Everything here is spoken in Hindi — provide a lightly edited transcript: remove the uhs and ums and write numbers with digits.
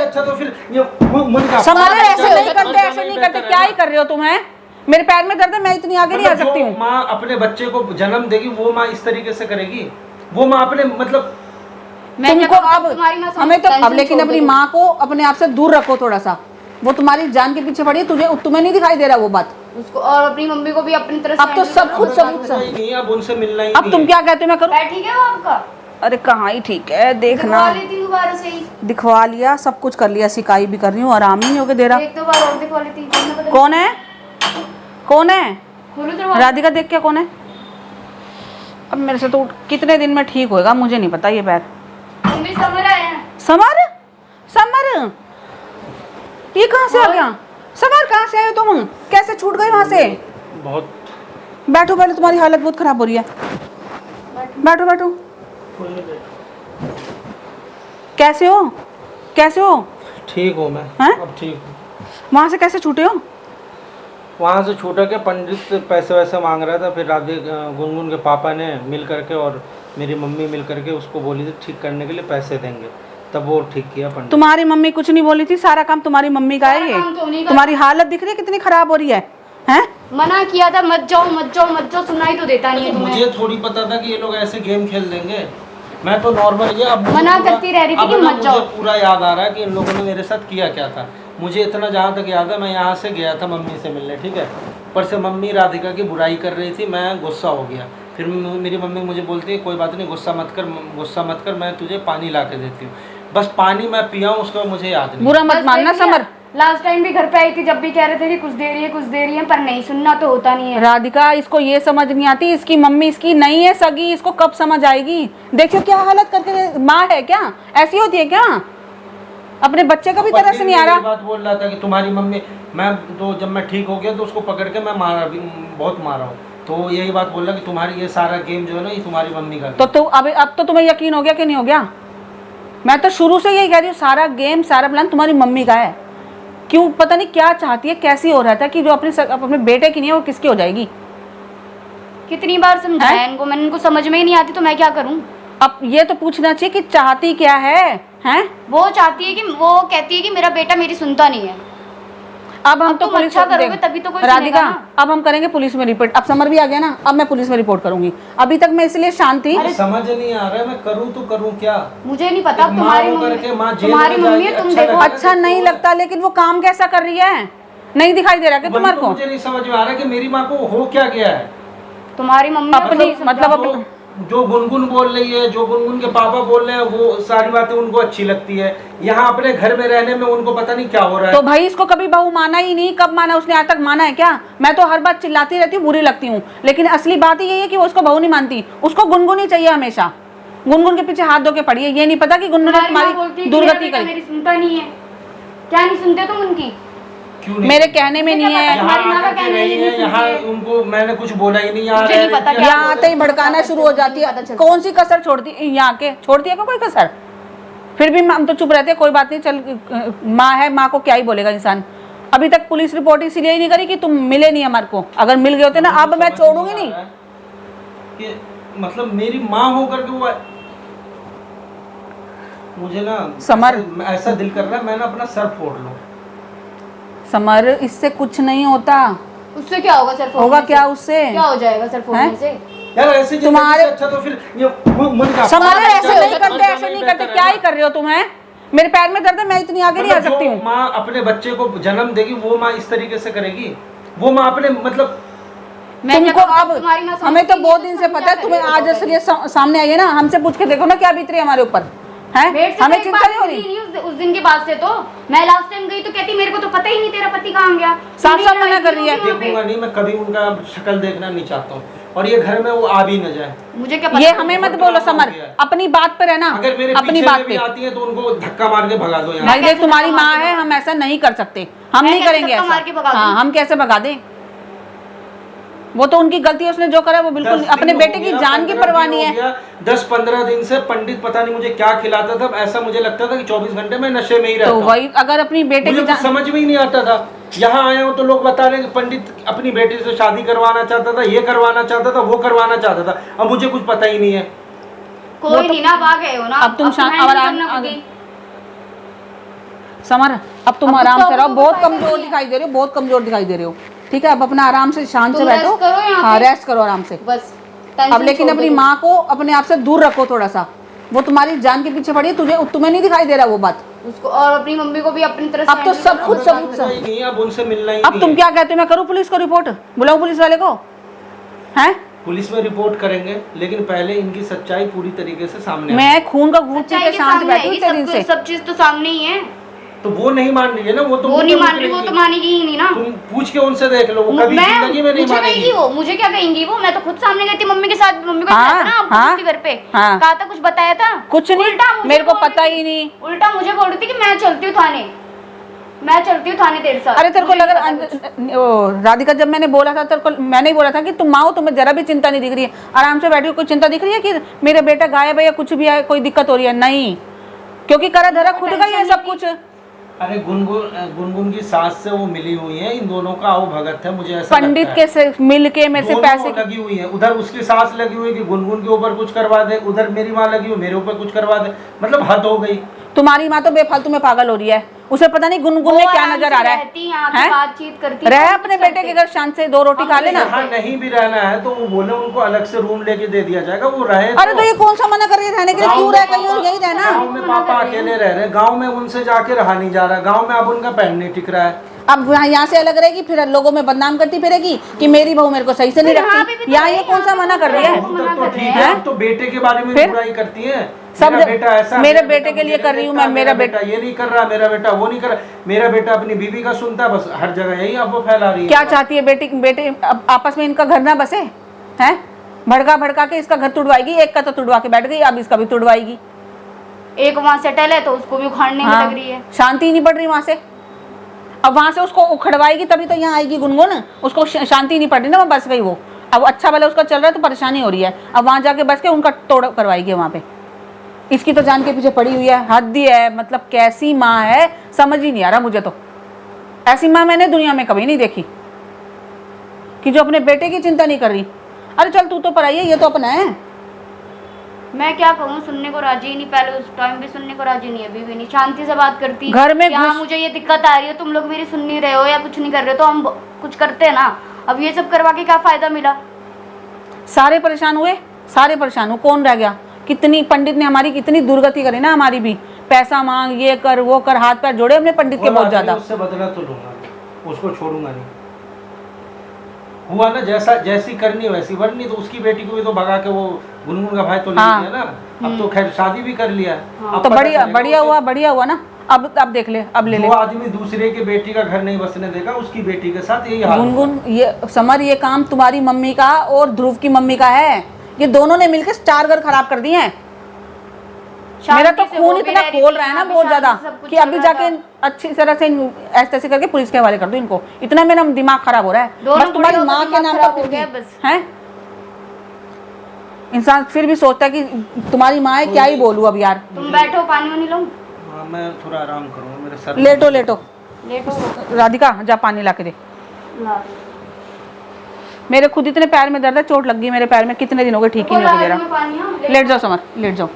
अच्छा तो फिर ये समर ऐसे नहीं करते, ऐसे नहीं करते। क्या ही कर रहे हो तुम? है मेरे पैर में दर्द है, मैं इतनी आगे नहीं आ सकती हूँ। माँ अपने बच्चे को जन्म देगी वो माँ इस तरीके से करेगी? वो माँ अपने मतलब तुमको अब हमें तो अब, लेकिन अपनी माँ को अपने आप से दूर रखो थोड़ा सा। वो तुम्हारी जान के पीछे पड़ी है, तुम्हें नहीं दिखाई दे रहा वो बात उसको, और अपनी मम्मी को भी अपनी तरफ अब तो सब कुछ सबूत नहीं, अब उनसे मिलना ही अब तुम क्या कहते हो मैं करूँ? ठीक है वो आपका? अरे कहाँ ही ठीक है, देखना दोबारा से ही दिखवा लिया, सब कुछ कर लिया, सिकाई भी कर रही हूँ, आराम ही नहीं होके दे रहा। एक दो बार और दिखवा लेती। कौन है? कौन है? राधिका देख क्या कौन है? अब मेरे से तो कितने दिन में ठीक होएगा मुझे नहीं पता ये पैर। मम्मी समर आए हैं। समर? समर ये कहाँ से आ गया? समर कहाँ से आए तुम? कैसे छूट गए वहां से? बहुत। बैठो पहले, तुम्हारी हालत बहुत खराब हो रही है। बैठो बैठो। कैसे हो? कैसे हो? ठीक हूँ मैं। अब ठीक हूँ। वहां से कैसे छूटे हो? वहाँ से छूटा के पंडित पैसे वैसे मांग रहा था, फिर गुनगुन के पापा ने मिल करके और मेरी मम्मी मिल करके उसको बोली थी ठीक करने के लिए पैसे देंगे, तब वो ठीक किया पंडित। तुम्हारी मम्मी कुछ नहीं बोली थी, सारा काम तुम्हारी मम्मी का है। ये तुम्हारी हालत दिख रही है कितनी खराब हो रही है। हैं? मना किया था मत जाओ मत जाओ मत जाओ, सुनाई तो देता नहीं है तुम्हें। मुझे थोड़ी पता था कि ये लोग ऐसे गेम खेल देंगे, मैं तो नॉर्मल ये अब मना करती रह रही थी कि मत जाओ। मुझे पूरा याद आ रहा है कि इन लोगों ने मेरे साथ किया क्या था। मुझे इतना जहाँ तक याद है, मैं यहाँ से गया था मम्मी से मिलने, ठीक है, पर से मम्मी राधिका की बुराई कर रही थी, मैं गुस्सा हो गया। फिर मेरी मम्मी मुझे बोलती है कोई बात नहीं, गुस्सा मत कर, मैं तुझे पानी ला के देती हूँ। बस पानी मैं पिया हूँ, उसका मुझे याद नहीं। बुरा मत मानना समर। लास्ट टाइम भी घर पे आई थी, जब भी कह रहे थे कि कुछ दे रही है, पर नहीं सुनना तो होता नहीं है। राधिका इसको ये समझ नहीं आती, इसकी मम्मी इसकी नहीं है सगी, इसको कब समझ आएगी? देखियो क्या हालत करके, माँ है क्या? ऐसी होती है क्या? अपने बच्चे का भी तरह से नहीं आ रहा। बात बोल रहा था कि तुम्हारी मम्मी, मैं तो जब मैं ठीक हो गया तो उसको पकड़ के मैं बहुत मारा हूँ, तो यही बात बोल रहा कि तुम्हारी ये सारा गेम जो है ना ये तुम्हारी मम्मी का। तो अब तो तुम्हें यकीन हो गया कि नहीं हो गया? मैं तो शुरू से यही कह रही हूँ, सारा गेम सारा प्लान तुम्हारी मम्मी का है। क्यों पता नहीं क्या चाहती है, कैसी हो रहा था कि जो अपने बेटे की नहीं है वो किसकी हो जाएगी? कितनी बार समझाया इनको मैंने, इनको समझ में ही नहीं आती, तो मैं क्या करूं? अब ये तो पूछना चाहिए कि चाहती क्या है? हैं? वो चाहती है कि, वो कहती है कि मेरा बेटा मेरी सुनता नहीं है। अब हम तो पुलिस अच्छा करोगे तभी तो कोई राधिका, अब हम करेंगे पुलिस में रिपोर्ट। अब समर भी आ गया ना, अब मैं पुलिस में रिपोर्ट करूंगी। अभी तक मैं इसलिए शांत थी। समझ नहीं आ रहा है मैं करूं तो करूं क्या? मुझे नहीं पता। तुम्हारी मम्मी है, तुम देखो। अच्छा नहीं लगता, लेकिन वो काम कैसा कर रही है नहीं दिखाई दे रहा कि तुम्हारे को? मुझे नहीं समझ में आ रहा कि मेरी माँ को हो क्या गया है। तुम्हारी मम्मी अपनी मतलब जो गुनगुन बोल रही है, जो गुनगुन के पापा बोल रहे हैं, वो सारी बातें उनको अच्छी लगती है। यहाँ अपने घर में रहने में उनको पता नहीं क्या हो रहा है। तो भाई इसको कभी बहू माना ही नहीं। कब माना उसने? आज तक माना है क्या? मैं तो हर बात चिल्लाती रहती हूँ, बुरी लगती हूँ, लेकिन असली बात यही है कि वो उसको बहू नहीं मानती। उसको गुनगुन ही चाहिए हमेशा। गुनगुन के पीछे हाथ धो के पड़ी है। ये नहीं पता कि गुनगुन ने तुम्हारी दुर्गति करी। मेरी सुनता नहीं है। क्या नहीं सुनते तुम उनकी? मेरे कहने में नहीं है। यहाँ उनको मैंने कुछ बोला ही नहीं। यहाँ आते ही भड़काना शुरू हो जाती है। कौन सी कसर छोड़ती यहाँ के? छोड़ती है कोई कसर? फिर भी हम तो चुप रहते हैं, कोई बात नहीं, चल माँ है, माँ को क्या ही बोलेगा इंसान। अभी तक पुलिस रिपोर्ट इसलिए ही नहीं करी कि तुम मिले नहीं हमारे को। अगर मिल गए होते ना, अब मैं छोड़ूंगी नहीं। मतलब मेरी माँ होकर के वो, मुझे ना समर ऐसा दिल कर रहा है मैं ना अपना सर फोड़ लूं। समर इससे कुछ नहीं होता। उससे क्या होगा? सर होगा क्या? उससे क्या हो जाएगा सर फोड़ने से? यार ऐसे तुम्हारे अच्छा तो फिर ये समर ऐसे नहीं करते, ऐसे नहीं करते। क्या ही कर रहे हो तुम? है मेरे पैर में दर्द है, मैं इतनी आगे नहीं आ सकती हूँ। माँ अपने बच्चे को जन्म देगी, वो माँ इस तरीके से करेगी? वो माँ अपने मतलब तुमको अब हमें तो बहुत दिन से पता है, तुम्हें आज असलियत सामने आई है ना। हमसे पूछ के देखो ना क्या बीत रही है हमारे ऊपर है। हमें चिंता नहीं हो रही उस दिन के बाद से। तो मैं लास्ट टाइम गई तो कहती मेरे को तो पता ही नहीं तेरा पति कहाँ गया। साफ साफ मना कर रही है। देखूंगा नहीं मैं कभी, उनका शक्ल देखना नहीं चाहता हूँ, और ये घर में वो आ भी न जाए। मुझे क्या पता? ये हमें मत बोलो समर, अपनी बात पे रहना। अगर मेरे अपनी बात पे आती है तो उनको धक्का मार के भगा दो। नहीं देख, तुम्हारी माँ है, हम ऐसा नहीं कर सकते, हम नहीं करेंगे ऐसा। हाँ, हम कैसे भगा दें? वो तो उनकी गलती है, उसने जो करा वो बिल्कुल अपने बेटे की जान की परवाह नहीं है। 10-15 दिन से पंडित पता नहीं मुझे क्या खिलाता था, ऐसा मुझे लगता था कि 24 घंटे में नशे में ही रहता। तो वही, अगर अपनी बेटे की समझ में ही नहीं आता था। यहाँ आया हूँ तो लोग बता रहे हैं पंडित अपनी बेटी से शादी करवाना चाहता था, ये करवाना चाहता था, वो करवाना चाहता था। अब मुझे कुछ पता ही नहीं है। कोई नहीं ना, आ गए हो ना, अब तुम समर अब तुम अब आराम गुस्सा से रहो, होने का बहुत फायदा कमजोर नहीं है। दिखाई दे रहे हो, बहुत कमजोर दिखाई दे रहे हो। ठीक है, अब अपना आराम से शांत से तुम बैठो। रेस्ट करो यहाँ हाँ पे। रेस्ट करो आराम से। बस अब लेकिन अपनी माँ को अपने आप से दूर रखो थोड़ा सा, वो तुम्हारी जान के पीछे पड़ी है, तुम्हें नहीं दिखाई दे रहा वो बात। उसको और अपनी मम्मी को भी अपनी तरफ से अब तो handle सब करो। कुछ अब सबूत कोई नहीं है, अब उनसे मिलना ही अब नहीं तुम है। क्या कहते हो, मैं करूँ पुलिस को रिपोर्ट, बुलाऊं पुलिस वाले को? हैं? पुलिस में रिपोर्ट करेंगे, लेकिन पहले इनकी सच्चाई पूरी तरीके से सामने आए। मैं खून का घूंट पी सच्चाई के के शांत सामने बैठी हूँ आएगी, इतने दिन से। सब चीज तो सामने ही है। तो वो नहीं मान रही है ना, वो तो वो मुंह नहीं पे मान मुकर रही, वो रही तो है। मानेगी ही नहीं ना। तुम पूछ के उनसे देख लो, वो कभी जिंदगी में नहीं मुझे मानेगी। कहेगी वो, मुझे क्या कहेंगी वो? मैं तो खुद सामने गई थी मम्मी के साथ, मम्मी को हाँ, बताया था ना आपको हाँ, उसके घर पे। हाँ। कहा था, कुछ बताया था? कुछ नहीं, उल्टा मुझे मेरे को बोल रही पता थी। ही नहीं। उल्टा मुझे बोल रही थी कि मैं चलती हूँ थाने, मैं चलती हूँ थाने तेरे साथ। अरे तेरे को मुझे लग नहीं पता कुछ। राधिका, जब मैंने बोला था तेरे को, मैंने ही बोला था कि तुम माँ हो, तुम्हें जरा भी चिंता नहीं दिख रही है, आराम से बैठी हो, कोई चिंता दिख रही है कि मेरे बेटा गायब है या कुछ भी है, कोई दिक्कत हो रही है? नहीं, क्योंकि करा धरा खुद का ही है सब कुछ। अरे गुनगुन की सास से वो मिली हुई है, इन दोनों का आओ भगत है, मुझे ऐसा पंडित लगता है। के से मिल के मेरे से दोनों पैसे लगी हुई है, उधर उसकी सास लगी हुई है कि गुनगुन के ऊपर कुछ करवा दे, उधर मेरी माँ लगी हुई मेरे ऊपर कुछ करवा दे, मतलब हद हो गई। तुम्हारी माँ तो बेफालतू में पागल हो रही है, उसे पता नहीं गुनगुन में वो क्या आराम नजर से आ रहा रहती, यहाँ है पे हैं? बातचीत करती, रह सब अपने कुछ बेटे के करते। घर शांत से 2 रोटी खा लेना। यहाँ नहीं भी रहना है तो वो बोले उनको अलग से रूम लेके दे दिया जाएगा, वो रहे। अरे तो ये कौन सा मना कर रही है रहने के लिए? क्यों रह, कहीं और यही रहना। गाँव में पापा अकेले रह रहे, गाँव में उनसे जाके रहा नहीं जा रहा, गाँव में अब उनका पैर नहीं टिक रहा है। अब यहाँ से अलग रहेगी, फिर लोगों में बदनाम करती फिरेगी कि मेरी बहू मेरे को सही से नहीं फिर यहाँ पे रखती। भी तो यहाँ है, ये कौन सा यहाँ मना पे कर रही है? बहू तक तो मना ठीक कर है, रहे अब तो बेटे के बारे में फिर? बुराई करती है। सब मेरा बेटा ऐसा, मेरे बेटे के लिए मुझे कर रही हूँ देखता, मैं, मेरा बेटा ये नहीं कर रहा, मेरा बेटा वो नहीं कर रहा, मेरा बेटा अपनी बीवी का सुनता है, बस हर जगह यही अब वो फैला रही है। क्या चाहती है बेटे बेटे अब आपस में इनका घर ना बसे हैं? भड़का भड़का के इसका घर तुड़वाएगी, एक का तो तुड़वा के बैठ गई, अब इसका भी तुड़वाएगी। एक वहाँ सेटल है तो उसको भी उखाड़ने में लग रही है। शांति ही नहीं पड़ रही वहां से, अब वहां से उसको उखड़वाएगी तभी तो यहाँ आएगी गुनगुन। उसको शांति नहीं पड़ रही ना, वो बस गई वो। अब अच्छा भला उसका चल रहा है तो परेशानी हो रही है, अब वहां जाके बस के उनका तोड़ करवाएगी वहां पे। इसकी तो जान के पीछे पड़ी हुई है, हद ही है। मतलब कैसी माँ है समझ ही नहीं आ रहा मुझे तो। ऐसी माँ मैंने दुनिया में कभी नहीं देखी कि जो अपने बेटे की चिंता नहीं कर रही। अरे चल तू तो पराई है, ये तो अपना है। मैं क्या कहूँ, सुनने को राजी ही नहीं, पहले उस टाइम भी सुनने को राजी नहीं, अभी भी नहीं। शांति से बात करती घर में यहाँ घुस- मुझे ये दिक्कत आ रही है, तुम लोग मेरी सुन नहीं रहे हो या कुछ नहीं कर रहे हो, तो हम कुछ करते हैं ना। अब ये सब करवा के क्या फायदा मिला? सारे परेशान हुए, सारे परेशान हुए, कौन रह गया? कितनी पंडित ने हमारी कितनी दुर्गति करी ना, हमारी भी। पैसा मांग, ये कर वो कर, हाथ पैर जोड़े हमने पंडित के बहुत ज्यादा। उससे बदला तो लूंगा, उसको छोड़ूंगा नहीं। हुआ ना जैसा, जैसी करनी वैसी बननी, तो उसकी बेटी को भी तो भगा के वो गुनगुन का भाई तो ले हाँ। लिया ना। अब तो खैर शादी भी कर लिया। अब तो पता बढ़िया चलेगा बढ़िया उसे। हुआ, बढ़िया हुआ ना। अब देख ले, अब ले ले। जो आदमी दूसरे के बेटी का घर नहीं बसने देगा, उसकी बेटी के साथ यही हाल होगा। गुनगुन ये समर, ये काम तुम्हारी मम्मी का और ध्रुव की मम्मी का है। ये दोनों ने मिलकर स्टार घर खराब कर दिए हैं। मेरा तो शांति से खून वो भी इतना रह रही खोल थी, रहा है ना यहाँ पे बहुत शांति ज्यादा से सब कुछ कि चल अभी रहा जाके था। अच्छी तरह से ऐसे ऐसे करके पुलिस के हवाले कर दो इनको। इतना मेरा दिमाग खराब हो रहा है दोनों बस तुम्हारी बुढ़ियों का माँ के दिमाग नाम खराब पर हो फिर गया भी बस। हैं। इंसान फिर भी सोचता है कि तुम्हारी माँ है, क्या ही बोलूं अब यार। तुम बैठो, पानी वानी लो, हाँ, मैं थोड़ा आराम करूँगा, मेरे सर लेटो लेटो। लेटो। राधिका जा पानी ला के दे। ला। मेरे खुद इतने पैर में दर्द है, चोट लग गई मेरे पैर में, कितने दिन हो गए ठीक ही नहीं हो ला मेरा। दूँ मैं पानी, हाँ? लेट जाओ समर, लेट जाओ।